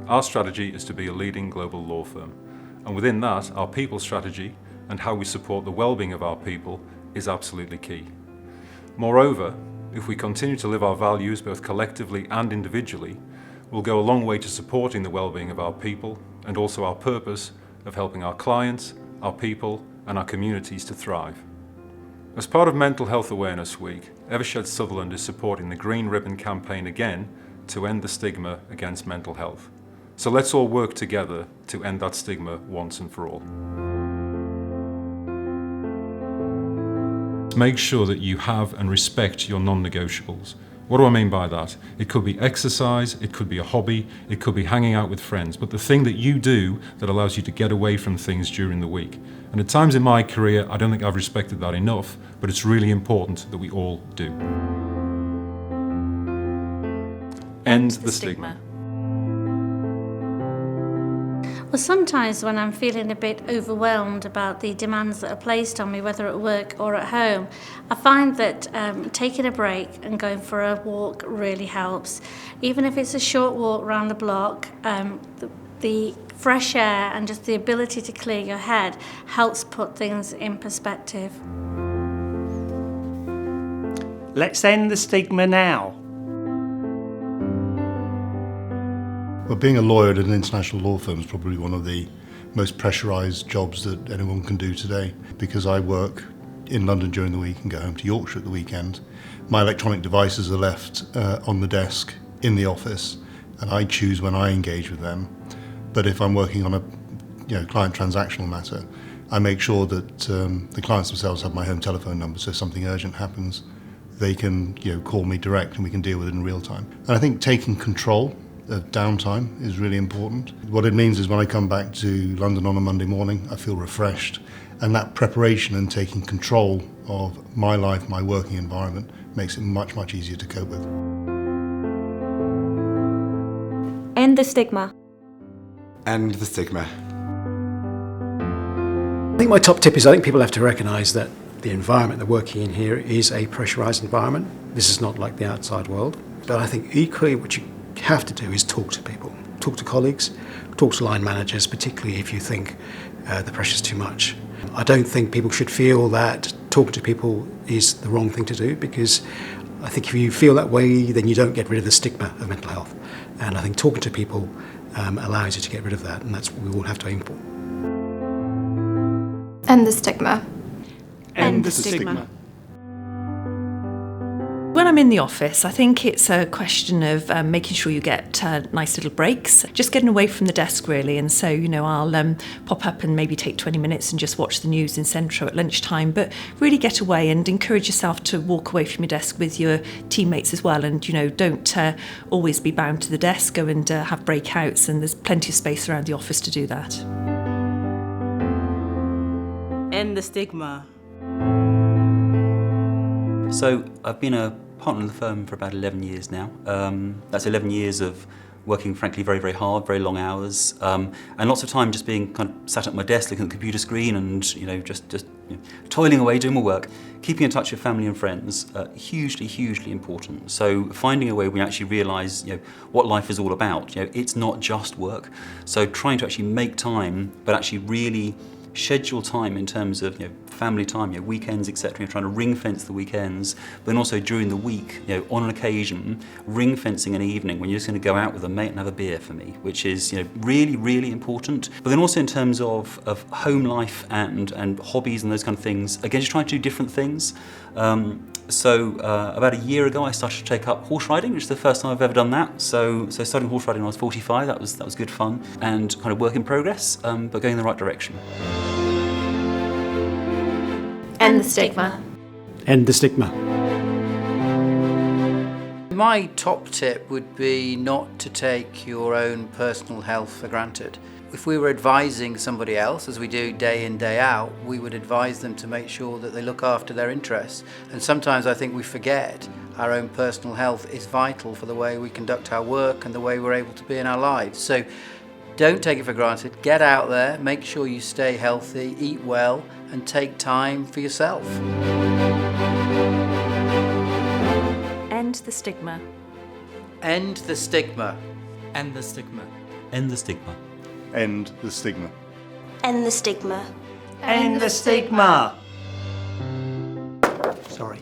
Our strategy is to be a leading global law firm, and within that, our people strategy and how we support the well-being of our people is absolutely key. Moreover, if we continue to live our values both collectively and individually, we'll go a long way to supporting the well-being of our people and also our purpose of helping our clients, our people and our communities to thrive. As part of Mental Health Awareness Week, Evershed Sutherland is supporting the Green Ribbon campaign again to end the stigma against mental health. So let's all work together to end that stigma once and for all. Make sure that you have and respect your non-negotiables. What do I mean by that? It could be exercise, it could be a hobby, it could be hanging out with friends, but the thing that you do that allows you to get away from things during the week. And at times in my career, I don't think I've respected that enough, but it's really important that we all do. End the stigma. Well, sometimes when I'm feeling a bit overwhelmed about the demands that are placed on me, whether at work or at home, I find that taking a break and going for a walk really helps. Even if it's a short walk around the block, the fresh air and just the ability to clear your head helps put things in perspective. Let's end the stigma now. Well, being a lawyer at an international law firm is probably one of the most pressurised jobs that anyone can do today, because I work in London during the week and go home to Yorkshire at the weekend. My electronic devices are left on the desk in the office, and I choose when I engage with them. But if I'm working on a client transactional matter, I make sure that the clients themselves have my home telephone number, so if something urgent happens, they can call me direct and we can deal with it in real time. And I think taking control of downtime is really important. What it means is when I come back to London on a Monday morning, I feel refreshed, and that preparation and taking control of my life, my working environment, makes it much, much easier to cope with. End the stigma. End the stigma. I think my top tip is I think people have to recognise that the environment they're working in here is a pressurised environment. This is not like the outside world. But I think equally what you have to do is talk to people, talk to colleagues, talk to line managers, particularly if you think the pressure's too much. I don't think people should feel that talking to people is the wrong thing to do, because I think if you feel that way, then you don't get rid of the stigma of mental health. And I think talking to people allows you to get rid of that, and that's what we all have to aim for. End the stigma. End the stigma. When I'm in the office, I think it's a question of making sure you get nice little breaks, just getting away from the desk really. And so, I'll pop up and maybe take 20 minutes and just watch the news in Centro at lunchtime, but really get away and encourage yourself to walk away from your desk with your teammates as well. And, don't always be bound to the desk, go and have breakouts, and there's plenty of space around the office to do that. End the stigma. So I've been a partner in the firm for about 11 years now. That's 11 years of working, frankly, very, very hard, very long hours, and lots of time just being kind of sat at my desk looking at the computer screen and just toiling away doing my work. Keeping in touch with family and friends, hugely, hugely important. So finding a way we actually realise what life is all about. It's not just work. So trying to actually make time, but actually really schedule time in terms of family time, weekends, etc. Trying to ring fence the weekends, but then also during the week, on an occasion, ring fencing an evening when you're just going to go out with a mate and have a beer for me, which is really, really important. But then also in terms of home life and hobbies and those kind of things, again, just trying to do different things. So about a year ago, I started to take up horse riding, which is the first time I've ever done that. So starting horse riding when I was 45, that was good fun and kind of work in progress, but going in the right direction. End the stigma. End the stigma. My top tip would be not to take your own personal health for granted. If we were advising somebody else, as we do day in, day out, we would advise them to make sure that they look after their interests. And sometimes I think we forget our own personal health is vital for the way we conduct our work and the way we're able to be in our lives. So don't take it for granted. Get out there, make sure you stay healthy, eat well, and take time for yourself. End the stigma. End the stigma. End the stigma. End the stigma. End the stigma. End the stigma. End the stigma. Sorry.